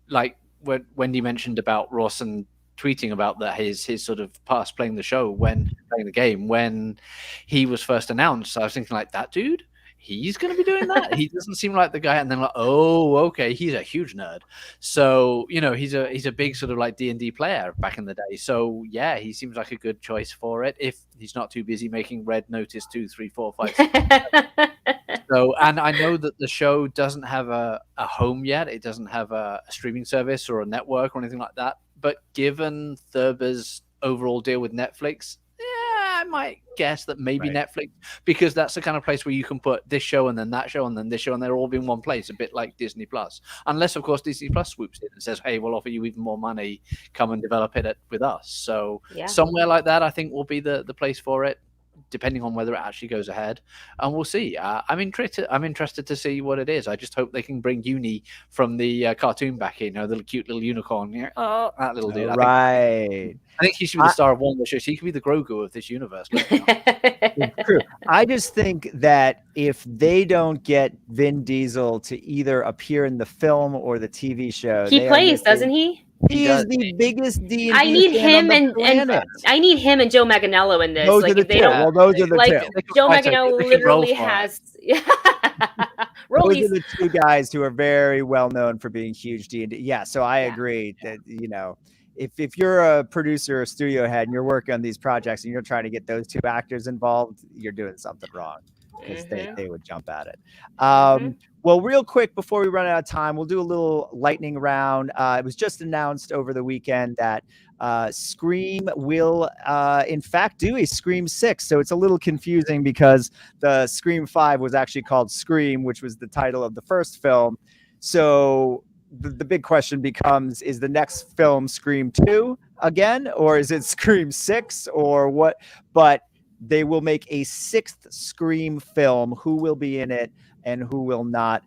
like what Wendy mentioned about Rawson tweeting about that his sort of past playing the game when he was first announced, I was thinking, like, that dude, he's going to be doing that? He doesn't seem like the guy. And then like, oh, okay, he's a huge nerd. So, he's a big sort of like D&D player back in the day. So yeah, he seems like a good choice for it if he's not too busy making Red Notice 2, 3, 4, 5, 6. So, and I know that the show doesn't have a home yet. It doesn't have a streaming service or a network or anything like that. But given Thurber's overall deal with Netflix, I might guess that maybe Netflix, because that's the kind of place where you can put this show and then that show and then this show, and they're all in one place, a bit like Disney Plus. Unless, of course, Disney Plus swoops in and says, hey, we'll offer you even more money, come and develop it with us. So somewhere like that, I think, will be the place for it, depending on whether it actually goes ahead. And we'll see. I'm interested to see what it is. I just hope they can bring Uni from the cartoon back in, the cute little unicorn. That little dude. I think he should be the star of one of the shows. He could be the Grogu of this universe. True. I just think that if they don't get Vin Diesel to either appear in the film or the TV show, he plays, doesn't he? He is the biggest D&D I need fan him and I need him and Joe Manganiello in this. Those are the two. Well, those are the two. Joe Manganiello literally has. Those are the two guys who are very well known for being huge D&D. Yeah, so I agree that if you're a producer or studio head and you're working on these projects and you're trying to get those two actors involved, you're doing something wrong, because they would jump at it. Well, real quick before we run out of time, we'll do a little lightning round. It was just announced over the weekend that Scream will, in fact, do a Scream 6. So it's a little confusing because the Scream 5 was actually called Scream, which was the title of the first film. So the big question becomes, is the next film Scream 2 again, or is it Scream 6 or what? But they will make a 6th Scream film. Who will be in it and who will not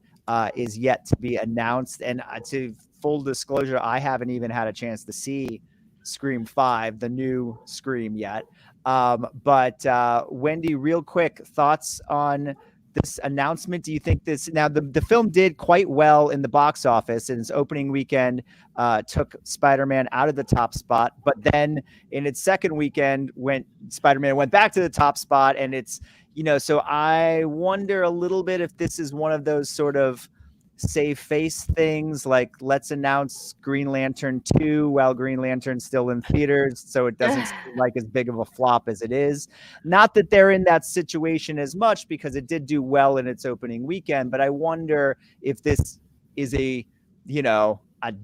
is yet to be announced. And to full disclosure, I haven't even had a chance to see Scream 5, the new Scream, yet. But Wendy, real quick thoughts on this announcement? Do you think this now the film did quite well in the box office, and its opening weekend took Spider-Man out of the top spot, but then in its second weekend Spider-Man went back to the top spot, and it's, so I wonder a little bit if this is one of those sort of save face things, like let's announce Green Lantern 2 while Green Lantern's still in theaters, so it doesn't seem like as big of a flop as it is. Not that they're in that situation as much, because it did do well in its opening weekend, but I wonder if this is a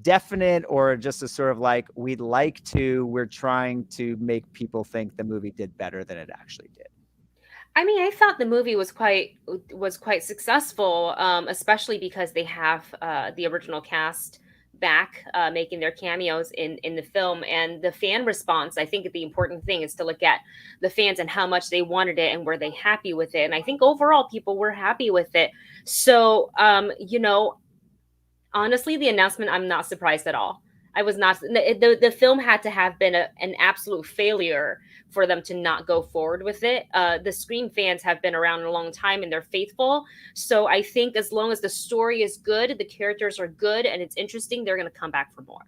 definite, or just a sort of like, we're trying to make people think the movie did better than it actually did. I mean, I thought the movie was quite successful, especially because they have the original cast back making their cameos in the film, and the fan response. I think the important thing is to look at the fans and how much they wanted it and were they happy with it. And I think overall people were happy with it. So, honestly, the announcement, I'm not surprised at all. I was not. The film had to have been an absolute failure for them to not go forward with it. The Scream fans have been around a long time and they're faithful. So I think as long as the story is good, the characters are good, and it's interesting, they're going to come back for more.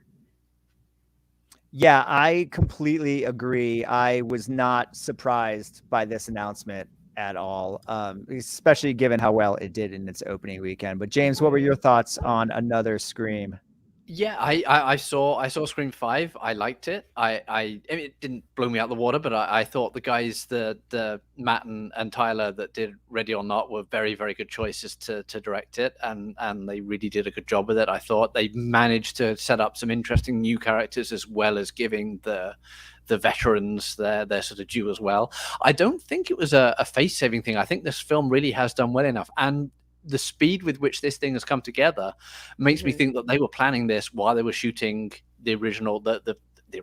Yeah, I completely agree. I was not surprised by this announcement at all, especially given how well it did in its opening weekend. But James, what were your thoughts on another Scream? Yeah, I saw Scream 5. I liked it. I mean, it didn't blow me out the water, but I thought the guys, the Matt and Tyler that did Ready or Not, were very, very good choices to direct it, and they really did a good job with it. I thought they managed to set up some interesting new characters, as well as giving the veterans their sort of due as well. I don't think it was a face-saving thing. I think this film really has done well enough, and the speed with which this thing has come together makes me think that they were planning this while they were shooting the original, the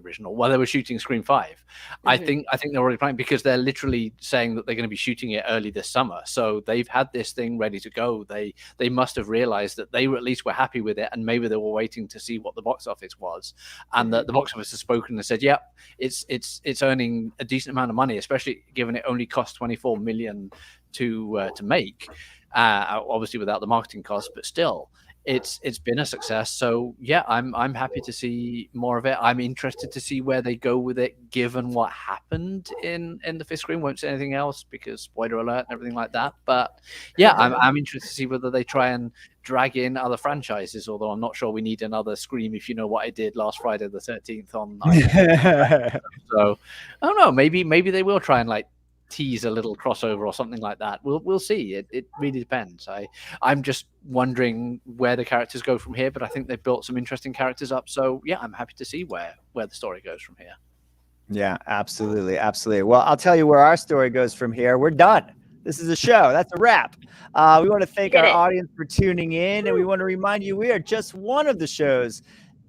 original, while they were shooting Scream 5. I think they're already planning, because they're literally saying that they're going to be shooting it early this summer. So they've had this thing ready to go. They must have realized that they at least were happy with it, and maybe they were waiting to see what the box office was, and that the box office has spoken and said, yeah, it's earning a decent amount of money, especially given it only cost $24 million to make. Obviously without the marketing costs, but still, it's been a success. So yeah, I'm happy to see more of it. I'm interested to see where they go with it, given what happened in the fifth Scream. Won't say anything else because spoiler alert and everything like that. But yeah, I'm interested to see whether they try and drag in other franchises. Although I'm not sure we need another Scream, if you know what I did last Friday the 13th on. So I don't know. Maybe they will try and like tease a little crossover or something like that. We'll see. It really depends. I'm just wondering where the characters go from here, but I think they've built some interesting characters up. So yeah, I'm happy to see where the story goes from here. Yeah, absolutely. Well, I'll tell you where our story goes from here. We're done. This is a show. That's a wrap. We want to thank our audience for tuning in, and we want to remind you we are just one of the shows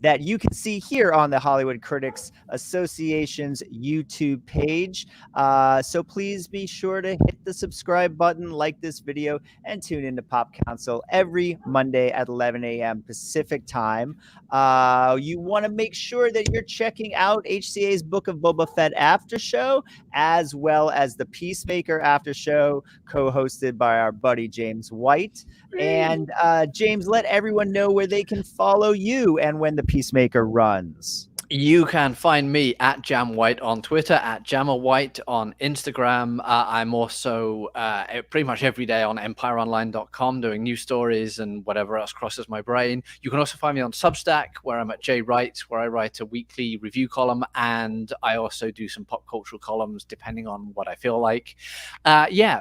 that you can see here on the Hollywood Critics Association's YouTube page. So please be sure to hit the subscribe button, like this video, and tune into Pop Council every Monday at 11 a.m. Pacific time. You want to make sure that you're checking out HCA's Book of Boba Fett after show, as well as the Peacemaker after show, co-hosted by our buddy James White. And James, let everyone know where they can follow you and when the Peacemaker runs. You can find me at Jam White on Twitter, at Jammer White on Instagram. I'm also pretty much every day on empireonline.com doing news stories and whatever else crosses my brain. You can also find me on Substack, where I'm at J Wright, where I write a weekly review column, and I also do some pop cultural columns depending on what I feel like.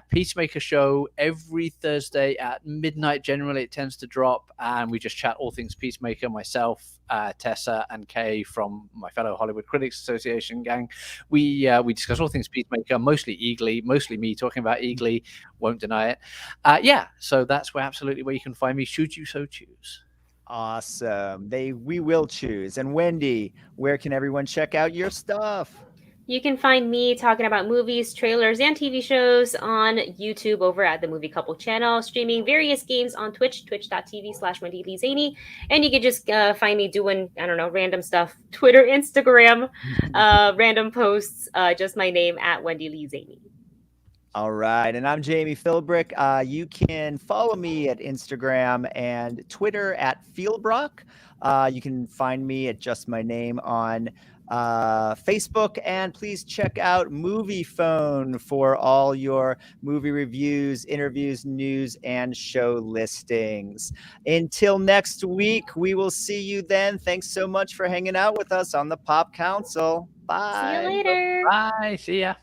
Peacemaker show every Thursday at midnight. Generally, it tends to drop, and we just chat all things Peacemaker, myself, Tessa, and Kay from my fellow Hollywood Critics Association gang. We discuss all things Peacemaker, mostly Eagly, mostly me talking about Eagly, won't deny it. So that's where you can find me, should you so choose. Awesome. We will choose. And Wendy, where can everyone check out your stuff? You can find me talking about movies, trailers, and TV shows on YouTube over at the Movie Couple channel, streaming various games on Twitch, twitch.tv/Wendy Lee Szany. And you can just find me doing, random stuff, Twitter, Instagram, random posts, just my name at Wendy Lee Szany. All right. And I'm Jami Philbrick. You can follow me at Instagram and Twitter at Philbrick. You can find me at just my name on Facebook. And please check out Movie Phone for all your movie reviews, interviews, news, and show listings. Until next week, we will see you then. Thanks so much for hanging out with us on the Pop Council. Bye. See you later. Bye. See ya.